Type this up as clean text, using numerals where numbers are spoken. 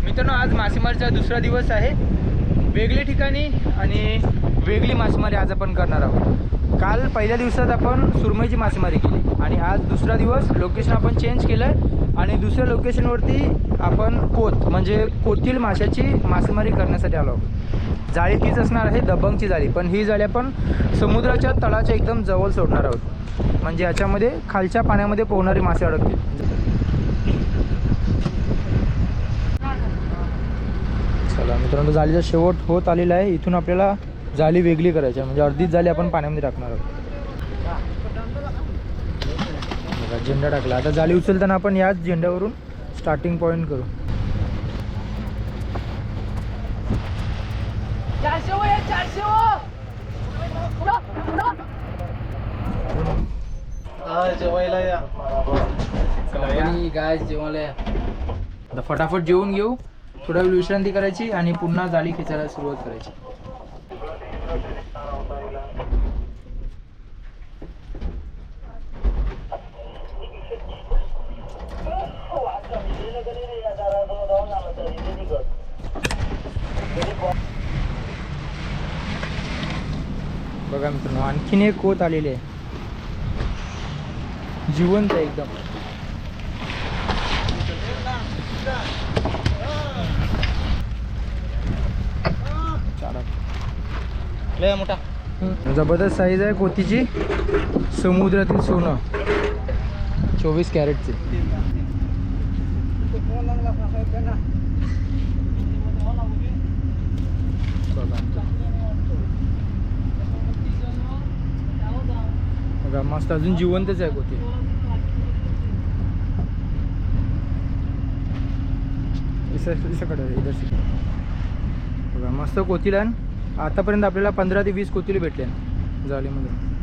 मित्रांनो, आज मासेमारीचा दुसरा दिवस आहे. वेगळी ठिकाणी आणि वेगळी मासेमारी आज आपण करणार आहोत. काल पहिल्या दिवसात आपण सुरमईची मासेमारी केली आणि आज दुसरा दिवस लोकेशन आपण चेंज केलं आहे आणि दुसऱ्या लोकेशनवरती आपण म्हणजे कोथील माशाची मासेमारी करण्यासाठी आलो आहोत. जाळी तीच असणार आहे, दबंगची जाळी, पण ही जाळी आपण समुद्राच्या तळाच्या एकदम जवळ सोडणार आहोत. म्हणजे याच्यामध्ये खालच्या पाण्यामध्ये पोहणारे मासे अडकतील. चला मित्रांनो, जाळीचा शेवट होत आलेला आहे. इथून आपल्याला जाळी वेगळी करायची आहे, म्हणजे अर्धीच जाळी आपण पाण्यामध्ये टाकणार आहोत. बघा, झेंडा टाकला. आता जाळी उचलताना आपण याच झेंड्यावरून स्टार्टिंग पॉईंट करू. जेवायला या. आता फटाफट जेवून घेऊ, थोडा वेळ विश्रांती करायची आणि पुन्हा जाळी खेचायला सुरुवात करायची. बघा मित्रांनो, आणखीन एक कोत आलेली आहे, जिवंत आहे एकदम. लय मोठा. जबरदस्त साईज आहे कोतीची, समुद्रातील सोनं, 24 कॅरेटचे. बघा मस्त, अजून जिवंतच आहे कोती. बघा मस्त कोतीला. आतापर्यंत आपल्याला 15 ते 20 कोतीले भेटले जाळीमध्ये.